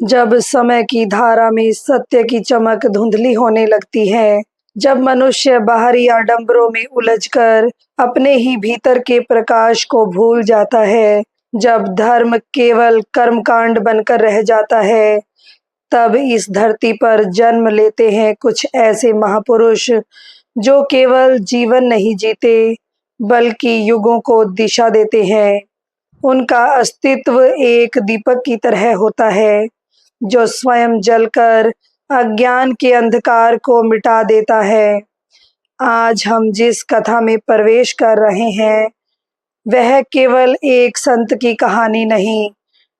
जब समय की धारा में सत्य की चमक धुंधली होने लगती है, जब मनुष्य बाहरी आडंबरों में उलझकर अपने ही भीतर के प्रकाश को भूल जाता है, जब धर्म केवल कर्मकांड बनकर रह जाता है, तब इस धरती पर जन्म लेते हैं कुछ ऐसे महापुरुष जो केवल जीवन नहीं जीते, बल्कि युगों को दिशा देते हैं। उनका अस्तित्व एक दीपक की तरह होता है, जो स्वयं जलकर अज्ञान के अंधकार को मिटा देता है। आज हम जिस कथा में प्रवेश कर रहे हैं, वह केवल एक संत की कहानी नहीं,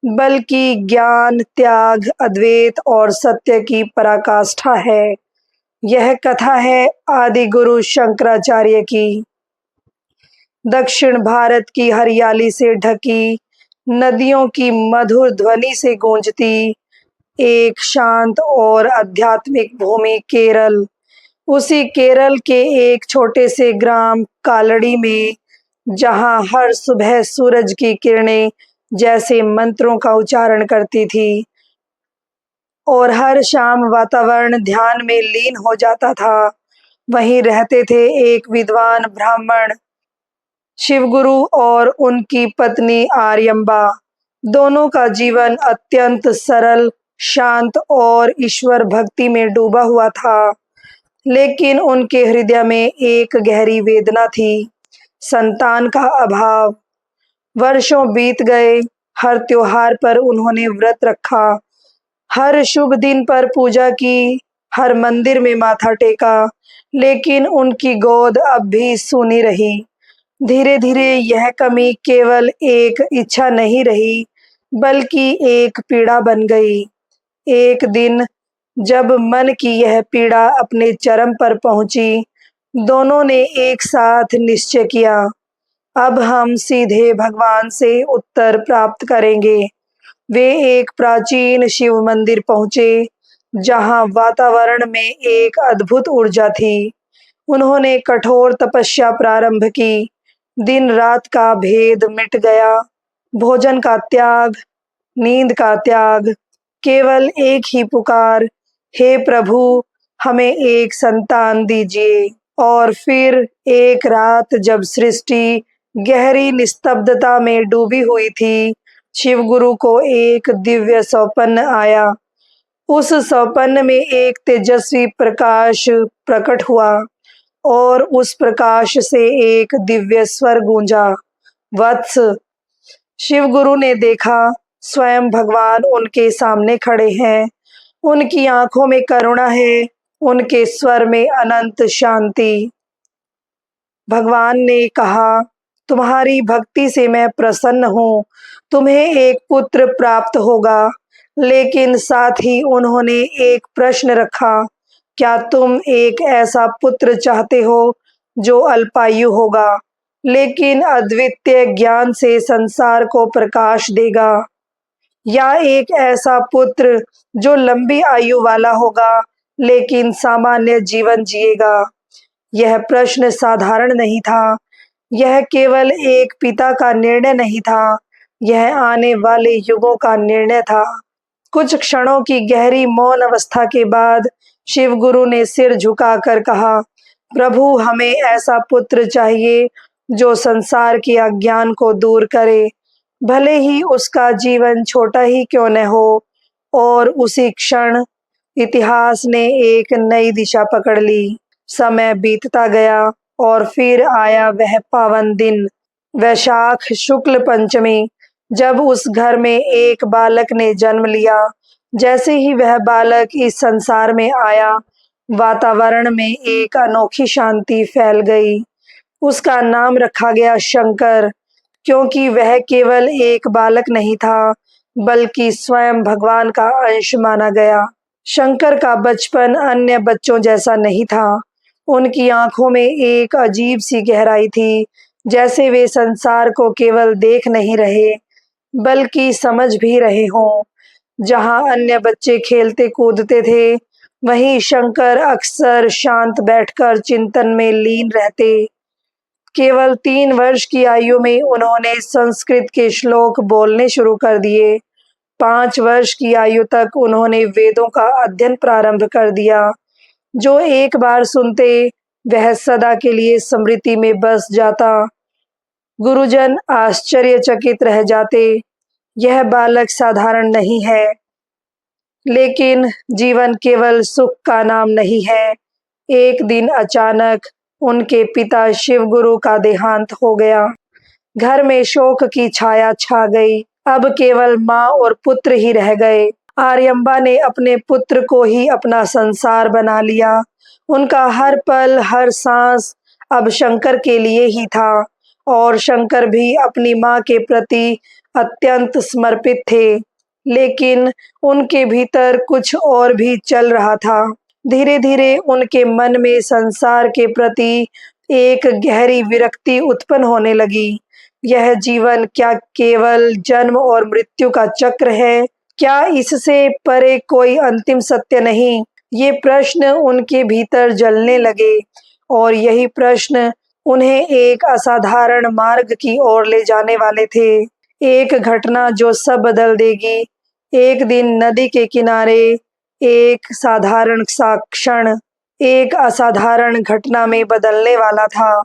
बल्कि ज्ञान, त्याग, अद्वैत और सत्य की पराकाष्ठा है। यह कथा है आदि गुरु शंकराचार्य की। दक्षिण भारत की हरियाली से ढकी, नदियों की मधुर ध्वनि से गूंजती एक शांत और आध्यात्मिक भूमि केरल। उसी केरल के एक छोटे से ग्राम कालड़ी में, जहां हर सुबह सूरज की किरणें जैसे मंत्रों का उच्चारण करती थी और हर शाम वातावरण ध्यान में लीन हो जाता था, वहीं रहते थे एक विद्वान ब्राह्मण शिवगुरु और उनकी पत्नी आर्यम्बा। दोनों का जीवन अत्यंत सरल, शांत और ईश्वर भक्ति में डूबा हुआ था, लेकिन उनके हृदय में एक गहरी वेदना थी, संतान का अभाव। वर्षों बीत गए, हर त्योहार पर उन्होंने व्रत रखा, हर शुभ दिन पर पूजा की, हर मंदिर में माथा टेका, लेकिन उनकी गोद अब भी सूनी रही। धीरे धीरे यह कमी केवल एक इच्छा नहीं रही, बल्कि एक पीड़ा बन गई। एक दिन जब मन की यह पीड़ा अपने चरम पर पहुंची, दोनों ने एक साथ निश्चय किया, अब हम सीधे भगवान से उत्तर प्राप्त करेंगे। वे एक प्राचीन शिव मंदिर पहुंचे, जहां वातावरण में एक अद्भुत ऊर्जा थी। उन्होंने कठोर तपस्या प्रारंभ की। दिन रात का भेद मिट गया, भोजन का त्याग, नींद का त्याग, केवल एक ही पुकार, हे प्रभु, हमें एक संतान दीजिए। और फिर एक रात जब सृष्टि गहरी निस्तब्धता में डूबी हुई थी, शिवगुरु को एक दिव्य स्वप्न आया। उस स्वप्न में एक तेजस्वी प्रकाश प्रकट हुआ और उस प्रकाश से एक दिव्य स्वर गूंजा, वत्स। शिवगुरु ने देखा, स्वयं भगवान उनके सामने खड़े हैं। उनकी आंखों में करुणा है, उनके स्वर में अनंत शांति। भगवान ने कहा, तुम्हारी भक्ति से मैं प्रसन्न हूँ, तुम्हें एक पुत्र प्राप्त होगा। लेकिन साथ ही उन्होंने एक प्रश्न रखा, क्या तुम एक ऐसा पुत्र चाहते हो जो अल्पायु होगा, लेकिन अद्वितीय ज्ञान से संसार को प्रकाश देगा, या एक ऐसा पुत्र जो लंबी आयु वाला होगा, लेकिन सामान्य जीवन जिएगा? यह प्रश्न साधारण नहीं था, यह केवल एक पिता का निर्णय नहीं था, यह आने वाले युगों का निर्णय था। कुछ क्षणों की गहरी मौन अवस्था के बाद शिवगुरु ने सिर झुकाकर कहा, प्रभु, हमें ऐसा पुत्र चाहिए जो संसार के अज्ञान को दूर करे, भले ही उसका जीवन छोटा ही क्यों न हो। और उसी क्षण इतिहास ने एक नई दिशा पकड़ ली। समय बीतता गया और फिर आया वह पावन दिन, वैशाख शुक्ल पंचमी, जब उस घर में एक बालक ने जन्म लिया। जैसे ही वह बालक इस संसार में आया, वातावरण में एक अनोखी शांति फैल गई। उसका नाम रखा गया शंकर, क्योंकि वह केवल एक बालक नहीं था, बल्कि स्वयं भगवान का अंश माना गया। शंकर का बचपन अन्य बच्चों जैसा नहीं था। उनकी आंखों में एक अजीब सी गहराई थी, जैसे वे संसार को केवल देख नहीं रहे, बल्कि समझ भी रहे हों। जहां अन्य बच्चे खेलते कूदते थे, वहीं शंकर अक्सर शांत बैठकर चिंतन में लीन रहते। केवल 3 वर्ष की आयु में उन्होंने संस्कृत के श्लोक बोलने शुरू कर दिए। 5 वर्ष की आयु तक उन्होंने वेदों का अध्ययन प्रारंभ कर दिया। जो एक बार सुनते वह सदा के लिए स्मृति में बस जाता। गुरुजन आश्चर्यचकित रह जाते। यह बालक साधारण नहीं है, लेकिन जीवन केवल सुख का नाम नहीं है। एक दिन अचानक उनके पिता शिवगुरु का देहांत हो गया। घर में शोक की छाया छा गई। अब केवल माँ और पुत्र ही रह गए। आर्यम्बा ने अपने पुत्र को ही अपना संसार बना लिया। उनका हर पल, हर सांस अब शंकर के लिए ही था और शंकर भी अपनी माँ के प्रति अत्यंत समर्पित थे। लेकिन उनके भीतर कुछ और भी चल रहा था। धीरे-धीरे उनके मन में संसार के प्रति एक गहरी विरक्ति उत्पन्न होने लगी। यह जीवन क्या केवल जन्म और मृत्यु का चक्र है? क्या इससे परे कोई अंतिम सत्य नहीं? ये प्रश्न उनके भीतर जलने लगे और यही प्रश्न उन्हें एक असाधारण मार्ग की ओर ले जाने वाले थे। एक घटना जो सब बदल देगी। एक दिन नदी के किनारे एक साधारण सा क्षण एक असाधारण घटना में बदलने वाला था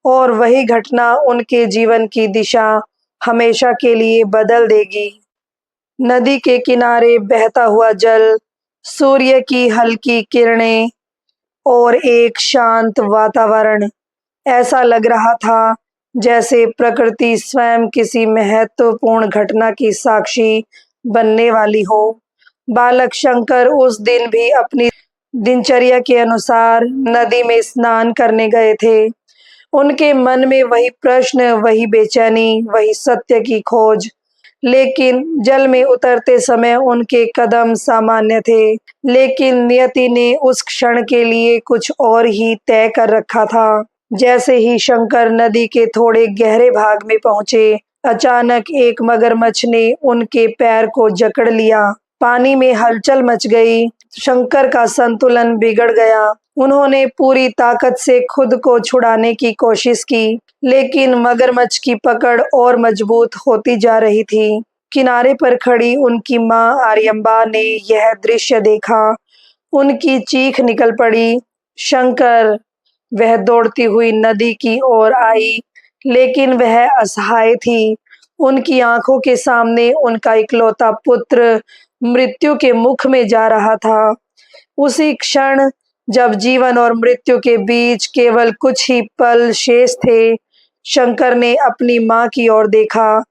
और वही घटना उनके जीवन की दिशा हमेशा के लिए बदल देगी। नदी के किनारे बहता हुआ जल, सूर्य की हल्की किरणें और एक शांत वातावरण। ऐसा लग रहा था जैसे प्रकृति स्वयं किसी महत्वपूर्ण घटना की साक्षी बनने वाली हो। बालक शंकर उस दिन भी अपनी दिनचर्या के अनुसार नदी में स्नान करने गए थे। उनके मन में वही प्रश्न, वही बेचैनी, वही सत्य की खोज। लेकिन जल में उतरते समय उनके कदम सामान्य थे, लेकिन नियति ने उस क्षण के लिए कुछ और ही तय कर रखा था। जैसे ही शंकर नदी के थोड़े गहरे भाग में पहुंचे, अचानक एक मगरमच्छ ने उनके पैर को जकड़ लिया। पानी में हलचल मच गई। शंकर का संतुलन बिगड़ गया। उन्होंने पूरी ताकत से खुद को छुड़ाने की कोशिश की, लेकिन मगरमच्छ की पकड़ और मजबूत होती जा रही थी। किनारे पर खड़ी उनकी माँ आर्यम्बा ने यह दृश्य देखा। उनकी चीख निकल पड़ी, शंकर! वह दौड़ती हुई नदी की ओर आई, लेकिन वह असहाय थी। उनकी आंखों के सामने उनका इकलौता पुत्र मृत्यु के मुख में जा रहा था। उसी क्षण जब जीवन और मृत्यु के बीच केवल कुछ ही पल शेष थे, शंकर ने अपनी माँ की ओर देखा।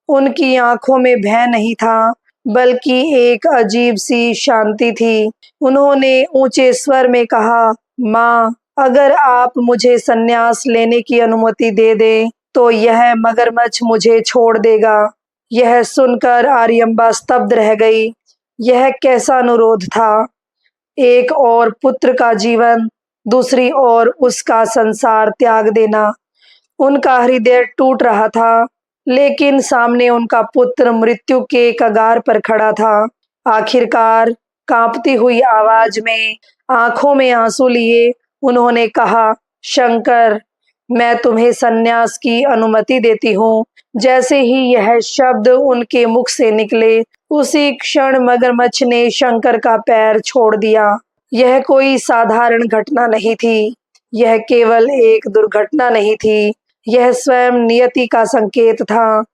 उनकी आंखों में भय नहीं था, बल्कि एक अजीब सी शांति थी। उन्होंने ऊंचे स्वर में कहा, माँ, अगर आप मुझे संन्यास लेने की अनुमति दे दें, तो यह मगरमच्छ मुझे छोड़ देगा। यह सुनकर आर्यम्बा स्तब्ध रह गई। यह कैसा अनुरोध था? एक और पुत्र का जीवन, दूसरी ओर उसका संसार त्याग देना। उनका हृदय टूट रहा था, लेकिन सामने उनका पुत्र मृत्यु के कगार पर खड़ा था। आखिरकार कांपती हुई आवाज में, आंखों में आंसू लिए उन्होंने कहा, शंकर, मैं तुम्हें संन्यास की अनुमति देती हूँ। जैसे ही यह शब्द उनके मुख से निकले, उसी क्षण मगरमच्छ ने शंकर का पैर छोड़ दिया। यह कोई साधारण घटना नहीं थी। यह केवल एक दुर्घटना नहीं थी। यह स्वयं नियति का संकेत था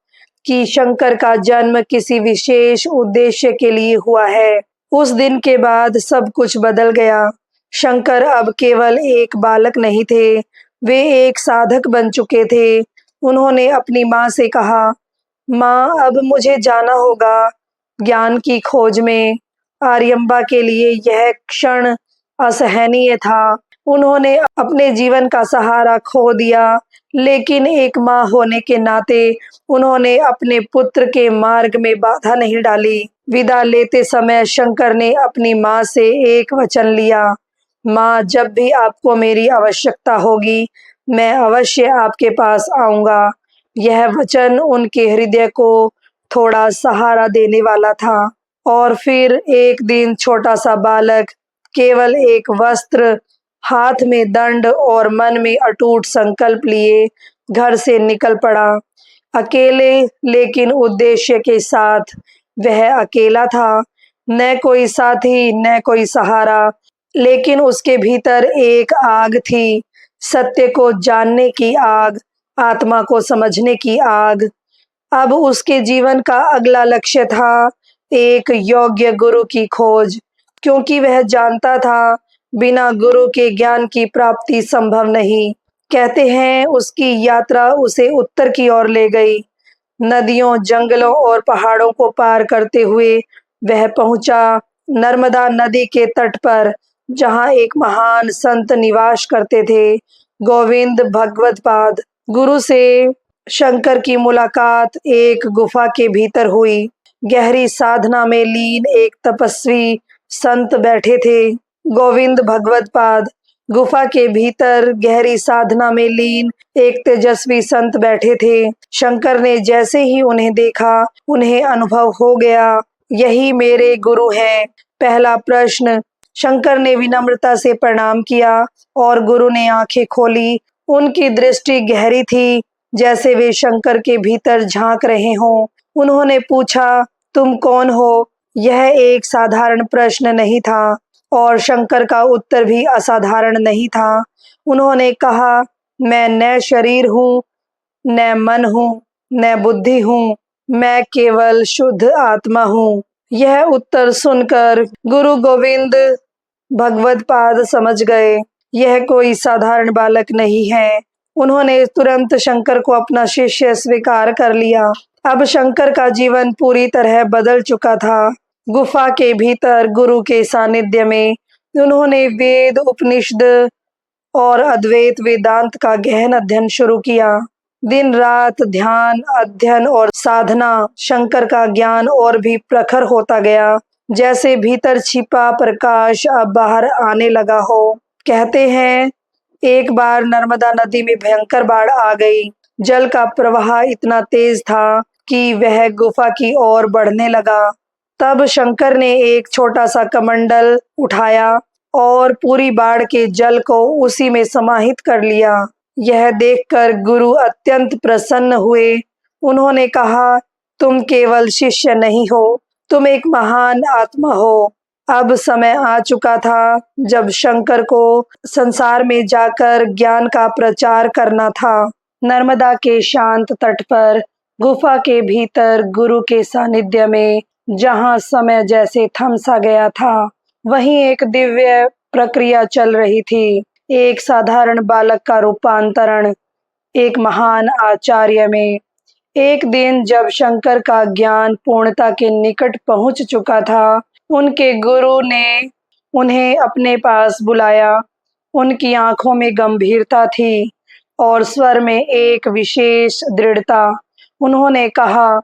कि शंकर का जन्म किसी विशेष उद्देश्य के लिए हुआ है। उस दिन के बाद सब कुछ बदल गया। शंकर अब केवल एक बालक नहीं थे, वे एक साधक बन चुके थे। उन्होंने अपनी माँ से कहा, माँ, अब मुझे जाना होगा ज्ञान की खोज में। आर्यम्बा के लिए यह क्षण असहनीय था। उन्होंने अपने जीवन का सहारा खो दिया, लेकिन एक माँ होने के नाते उन्होंने अपने पुत्र के मार्ग में बाधा नहीं डाली। विदा लेते समय शंकर ने अपनी माँ से एक वचन लिया, माँ, जब भी आपको मेरी आवश्यकता होगी, मैं अवश्य आपके पास आऊँगा। यह वचन उनके हृदय को थोड़ा सहारा देने वाला था। और फिर एक दिन छोटा सा बालक, केवल एक वस्त्र, हाथ में दंड और मन में अटूट संकल्प लिए घर से निकल पड़ा। अकेले, लेकिन उद्देश्य के साथ। वह अकेला था, न कोई साथी न कोई सहारा, लेकिन उसके भीतर एक आग थी, सत्य को जानने की आग, आत्मा को समझने की आग। अब उसके जीवन का अगला लक्ष्य था एक योग्य गुरु की खोज, क्योंकि वह जानता था बिना गुरु के ज्ञान की प्राप्ति संभव नहीं। कहते हैं उसकी यात्रा उसे उत्तर की ओर ले गई। नदियों, जंगलों और पहाड़ों को पार करते हुए वह पहुंचा नर्मदा नदी के तट पर, जहां एक महान संत निवास करते थे, गोविंद भगवत्पाद। गुरु से शंकर की मुलाकात एक गुफा के भीतर हुई। गहरी साधना में लीन एक तपस्वी संत बैठे थे, गोविंद भगवत्पाद। गुफा के भीतर गहरी साधना में लीन एक तेजस्वी संत बैठे थे। शंकर ने जैसे ही उन्हें देखा, उन्हें अनुभव हो गया, यही मेरे गुरु हैं। पहला प्रश्न। शंकर ने विनम्रता से प्रणाम किया और गुरु ने आंखें खोली। उनकी दृष्टि गहरी थी, जैसे वे शंकर के भीतर झांक रहे हों। उन्होंने पूछा, तुम कौन हो? यह एक साधारण प्रश्न नहीं था और शंकर का उत्तर भी असाधारण नहीं था। उन्होंने कहा, मैं न शरीर हूँ, न मन हूँ, न बुद्धि हूँ, मैं केवल शुद्ध आत्मा हूँ। यह उत्तर सुनकर गुरु गोविंद भगवत्पाद समझ गए, यह कोई साधारण बालक नहीं है। उन्होंने तुरंत शंकर को अपना शिष्य स्वीकार कर लिया। अब शंकर का जीवन पूरी तरह बदल चुका था। गुफा के भीतर गुरु के सानिध्य में उन्होंने वेद, उपनिषद और अद्वैत वेदांत का गहन अध्ययन शुरू किया। दिन रात ध्यान, अध्ययन और साधना, शंकर का ज्ञान और भी प्रखर होता गया, जैसे भीतर छिपा प्रकाश अब बाहर आने लगा हो। कहते हैं एक बार नर्मदा नदी में भयंकर बाढ़ आ गई। जल का प्रवाह इतना तेज था कि वह गुफा की ओर बढ़ने लगा। तब शंकर ने एक छोटा सा कमंडल उठाया और पूरी बाढ़ के जल को उसी में समाहित कर लिया। यह देखकर गुरु अत्यंत प्रसन्न हुए। उन्होंने कहा, तुम केवल शिष्य नहीं हो, तुम एक महान आत्मा हो। अब समय आ चुका था जब शंकर को संसार में जाकर ज्ञान का प्रचार करना था। नर्मदा के शांत तट पर, गुफा के भीतर गुरु के सानिध्य में, जहां समय जैसे थम सा गया था, वहीं एक दिव्य प्रक्रिया चल रही थी। एक साधारण बालक का रूपांतरण एक महान आचार्य में। एक दिन जब शंकर का ज्ञान पूर्णता के निकट पहुंच चुका था, उनके गुरु ने उन्हें अपने पास बुलाया। उनकी आंखों में गंभीरता थी और स्वर में एक विशेष दृढ़ता। उन्होंने कहा,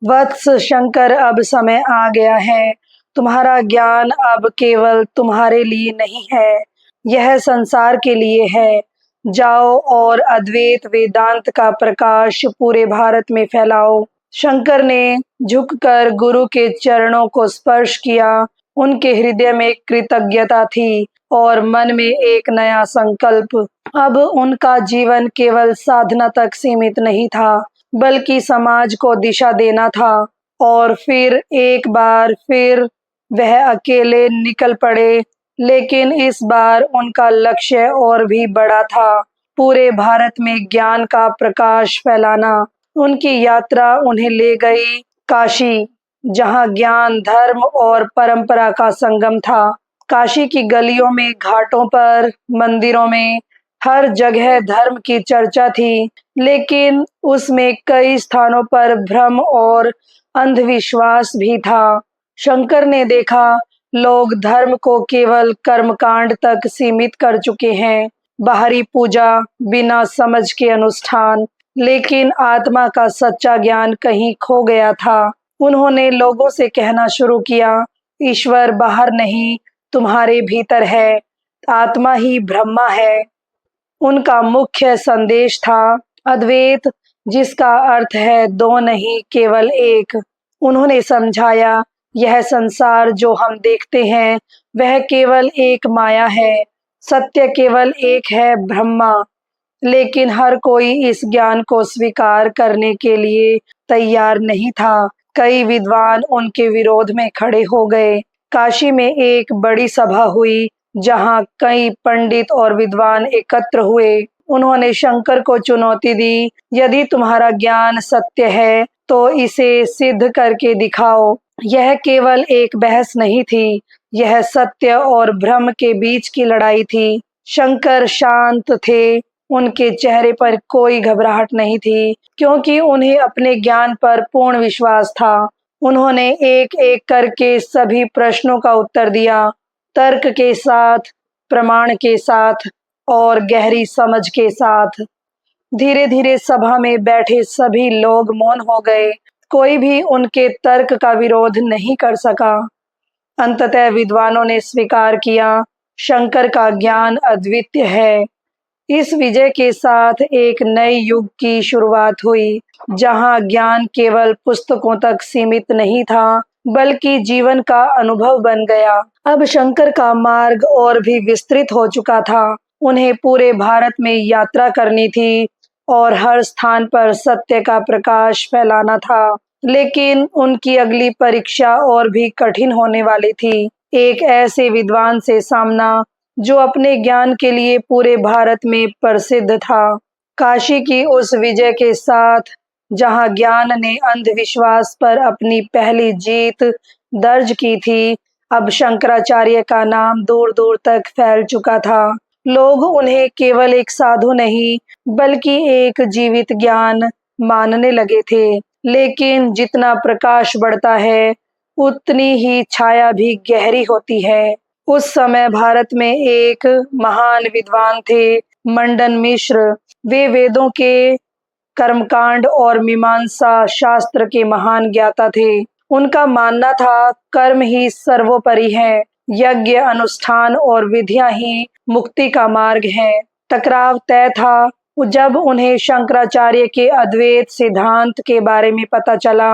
वत्स शंकर, अब समय आ गया है। तुम्हारा ज्ञान अब केवल तुम्हारे लिए नहीं है, यह संसार के लिए है। जाओ और अद्वैत वेदांत का प्रकाश पूरे भारत में फैलाओ। शंकर ने झुककर गुरु के चरणों को स्पर्श किया। उनके हृदय में कृतज्ञता थी और मन में एक नया संकल्प। अब उनका जीवन केवल साधना तक सीमित नहीं था, बल्कि समाज को दिशा देना था। और फिर एक बार फिर वह अकेले निकल पड़े, लेकिन इस बार उनका लक्ष्य और भी बड़ा था, पूरे भारत में ज्ञान का प्रकाश फैलाना। उनकी यात्रा उन्हें ले गई काशी, जहां ज्ञान, धर्म और परंपरा का संगम था। काशी की गलियों में, घाटों पर, मंदिरों में, हर जगह धर्म की चर्चा थी, लेकिन उसमें कई स्थानों पर भ्रम और अंधविश्वास भी था। शंकर ने देखा, लोग धर्म को केवल कर्मकांड तक सीमित कर चुके हैं, बाहरी पूजा, बिना समझ के अनुष्ठान, लेकिन आत्मा का सच्चा ज्ञान कहीं खो गया था। उन्होंने लोगों से कहना शुरू किया, ईश्वर बाहर नहीं, तुम्हारे भीतर है, आत्मा ही ब्रह्मा है। उनका मुख्य संदेश था अद्वैत, जिसका अर्थ है दो नहीं, केवल एक। उन्होंने समझाया, यह संसार जो हम देखते हैं वह केवल एक माया है, सत्य केवल एक है, ब्रह्मा। लेकिन हर कोई इस ज्ञान को स्वीकार करने के लिए तैयार नहीं था, कई विद्वान उनके विरोध में खड़े हो गए। काशी में एक बड़ी सभा हुई जहां कई पंडित और विद्वान एकत्र हुए। उन्होंने शंकर को चुनौती दी, यदि तुम्हारा ज्ञान सत्य है तो इसे सिद्ध करके दिखाओ। यह केवल एक बहस नहीं थी, यह सत्य और भ्रम के बीच की लड़ाई थी। शंकर शांत थे, उनके चेहरे पर कोई घबराहट नहीं थी, क्योंकि उन्हें अपने ज्ञान पर पूर्ण विश्वास था। उन्होंने एक एक करके सभी प्रश्नों का उत्तर दिया, तर्क के साथ, प्रमाण के साथ और गहरी समझ के साथ। धीरे धीरे सभा में बैठे सभी लोग मौन हो गए, कोई भी उनके तर्क का विरोध नहीं कर सका। अंततः विद्वानों ने स्वीकार किया, शंकर का ज्ञान अद्वितीय है। इस विजय के साथ एक नए युग की शुरुआत हुई, जहां ज्ञान केवल पुस्तकों तक सीमित नहीं था, बल्कि जीवन का अनुभव बन गया। अब शंकर का मार्ग और भी विस्तृत हो चुका था। उन्हें पूरे भारत में यात्रा करनी थी और हर स्थान पर सत्य का प्रकाश फैलाना था। लेकिन उनकी अगली परीक्षा और भी कठिन होने वाली थी। एक ऐसे विद्वान से सामना जो अपने ज्ञान के लिए पूरे भारत में प्रसिद्ध था। काशी की उस विजय के साथ, जहां ज्ञान ने अंधविश्वास पर अपनी पहली जीत दर्ज की थी, अब शंकराचार्य का नाम दूर दूर तक फैल चुका था। लोग उन्हें केवल एक साधु नहीं, बल्कि एक जीवित ज्ञान मानने लगे थे। लेकिन जितना प्रकाश बढ़ता है, उतनी ही छाया भी गहरी होती है। उस समय भारत में एक महान विद्वान थे, मंडन मिश्र। वे वेदों के कर्मकांड और मीमांसा शास्त्र के महान ज्ञाता थे। उनका मानना था, कर्म ही सर्वोपरि है, यज्ञ, अनुष्ठान और विधियां ही मुक्ति का मार्ग है। टकराव तय था। जब उन्हें शंकराचार्य के अद्वैत सिद्धांत के बारे में पता चला,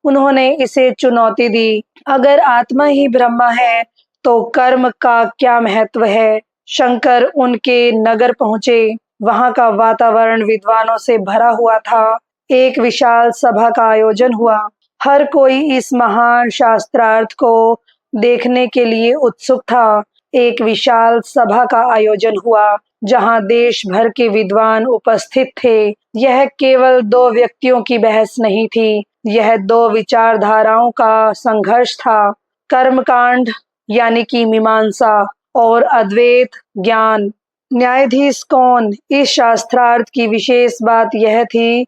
उन्होंने इसे चुनौती दी। अगर आत्मा ही ब्रह्मा है तो कर्म का क्या महत्व है? शंकर उनके नगर पहुंचे। वहां का वातावरण विद्वानों से भरा हुआ था। एक विशाल सभा का आयोजन हुआ। हर कोई इस महान शास्त्रार्थ को देखने के लिए उत्सुक था। एक विशाल सभा का आयोजन हुआ जहां देश भर के विद्वान उपस्थित थे। यह केवल दो व्यक्तियों की बहस नहीं थी, यह दो विचारधाराओं का संघर्ष था। कर्मकांड यानी कि मीमांसा और अद्वैत ज्ञान। न्यायाधीश कौन? इस शास्त्रार्थ की विशेष बात यह थी,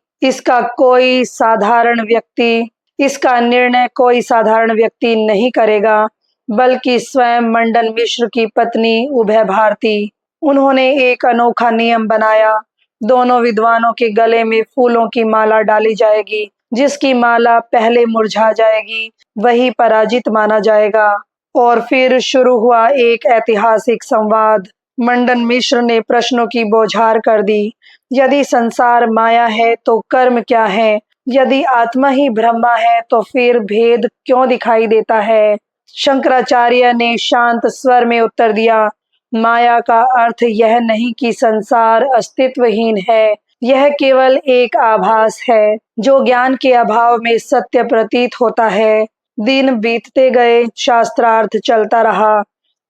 इसका निर्णय कोई साधारण व्यक्ति नहीं करेगा, बल्कि स्वयं मंडन मिश्र की पत्नी उभय भारती। उन्होंने एक अनोखा नियम बनाया। दोनों विद्वानों के गले में फूलों की माला डाली जाएगी। जिसकी माला पहले मुरझा जाएगी, वही पराजित माना जाएगा। और फिर शुरू हुआ एक ऐतिहासिक संवाद। मंडन मिश्र ने प्रश्नों की बौछार कर दी। यदि संसार माया है तो कर्म क्या है? यदि आत्मा ही ब्रह्मा है तो फिर भेद क्यों दिखाई देता है? शंकराचार्य ने शांत स्वर में उत्तर दिया, माया का अर्थ यह नहीं कि संसार अस्तित्वहीन है, यह केवल एक आभास है जो ज्ञान के अभाव में सत्य प्रतीत होता है। दिन बीतते गए, शास्त्रार्थ चलता रहा,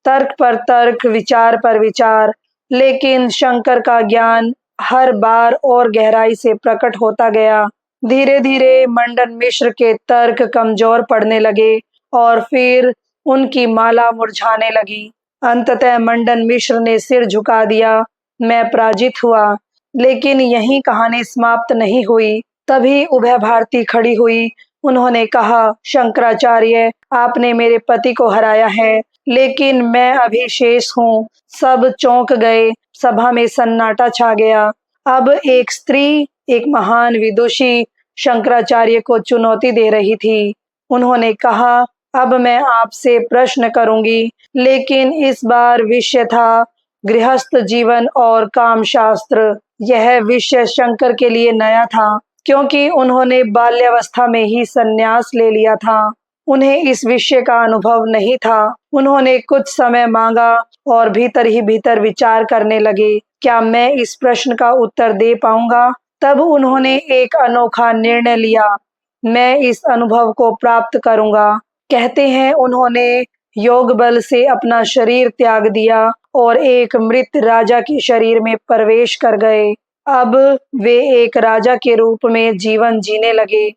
तर्क पर तर्क, विचार पर विचार, लेकिन शंकर का ज्ञान हर बार और गहराई से प्रकट होता गया। धीरे धीरे मंडन मिश्र के तर्क कमजोर पड़ने लगे और फिर उनकी माला मुरझाने लगी। अंततः मंडन मिश्र ने सिर झुका दिया, मैं पराजित हुआ। लेकिन यही कहानी समाप्त नहीं हुई। तभी उभय भारती खड़ी हुई। उन्होंने कहा, शंकराचार्य, आपने मेरे पति को हराया है, लेकिन मैं अभी शेष हूँ। सब चौंक गए। सभा में सन्नाटा छा गया। अब एक स्त्री, एक महान विदुषी शंकराचार्य को चुनौती दे रही थी। उन्होंने कहा, अब मैं आपसे प्रश्न करूंगी, लेकिन इस बार विषय था गृहस्थ जीवन और काम शास्त्र। यह विषय शंकर के लिए नया था, क्योंकि उन्होंने बाल्यावस्था में ही संन्यास ले लिया था। उन्हें इस विषय का अनुभव नहीं था। उन्होंने कुछ समय मांगा और भीतर ही भीतर विचार करने लगे, क्या मैं इस प्रश्न का उत्तर दे पाऊंगा? तब उन्होंने एक अनोखा निर्णय लिया। मैं इस अनुभव को प्राप्त करूंगा। कहते हैं उन्होंने योग बल से अपना शरीर त्याग दिया और एक मृत राजा के शरीर में प्रवेश कर गए। अब वे एक राजा के रूप में जीवन जीने लगे।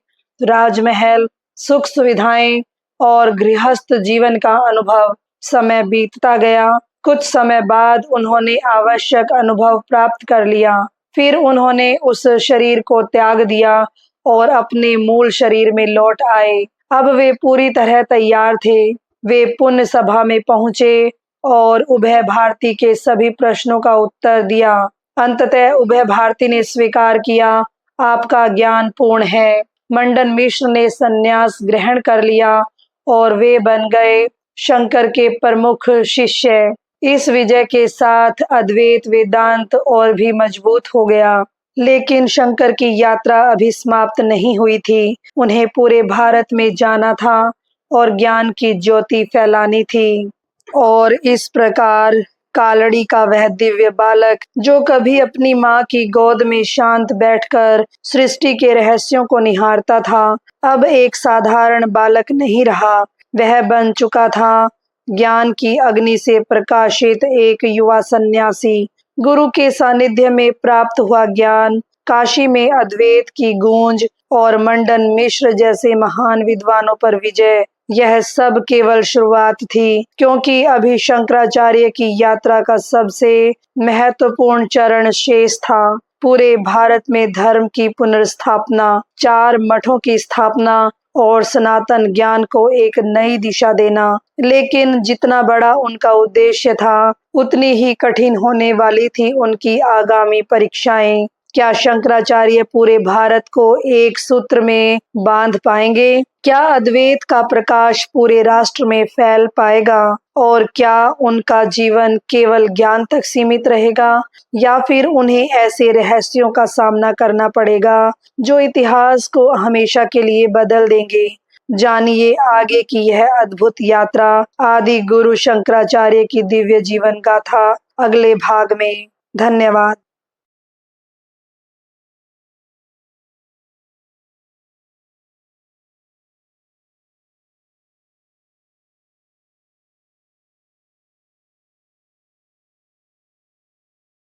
राजमहल, सुख सुविधाएं और गृहस्थ जीवन का अनुभव। समय बीतता गया। कुछ समय बाद उन्होंने आवश्यक अनुभव प्राप्त कर लिया। फिर उन्होंने उस शरीर को त्याग दिया और अपने मूल शरीर में लौट आए। अब वे पूरी तरह तैयार थे। वे पुण्य सभा में पहुंचे और उभय भारती के सभी प्रश्नों का उत्तर दिया। अंततः उभय भारती ने स्वीकार किया, आपका ज्ञान पूर्ण है। मंडन मिश्र ने संन्यास ग्रहण कर लिया और वे बन गए शंकर के प्रमुख शिष्य। इस विजय के साथ अद्वैत वेदांत और भी मजबूत हो गया। लेकिन शंकर की यात्रा अभी समाप्त नहीं हुई थी। उन्हें पूरे भारत में जाना था और ज्ञान की ज्योति फैलानी थी। और इस प्रकार कालड़ी का वह दिव्य बालक जो कभी अपनी माँ की गोद में शांत बैठकर सृष्टि के रहस्यों को निहारता था, अब एक साधारण बालक नहीं रहा। वह बन चुका था ज्ञान की अग्नि से प्रकाशित एक युवा सन्यासी। गुरु के सानिध्य में प्राप्त हुआ ज्ञान, काशी में अद्वैत की गूंज और मंडन मिश्र जैसे महान विद्वानों पर विजय, यह सब केवल शुरुआत थी, क्योंकि अभी शंकराचार्य की यात्रा का सबसे महत्वपूर्ण चरण शेष था। पूरे भारत में धर्म की पुनर्स्थापना, 4 मठों की स्थापना और सनातन ज्ञान को एक नई दिशा देना। लेकिन जितना बड़ा उनका उद्देश्य था, उतनी ही कठिन होने वाली थी उनकी आगामी परीक्षाएं। क्या शंकराचार्य पूरे भारत को एक सूत्र में बांध पाएंगे? क्या अद्वैत का प्रकाश पूरे राष्ट्र में फैल पाएगा? और क्या उनका जीवन केवल ज्ञान तक सीमित रहेगा, या फिर उन्हें ऐसे रहस्यों का सामना करना पड़ेगा जो इतिहास को हमेशा के लिए बदल देंगे? जानिए आगे की यह अद्भुत यात्रा, आदि गुरु शंकराचार्य की दिव्य जीवन गाथा, अगले भाग में। धन्यवाद।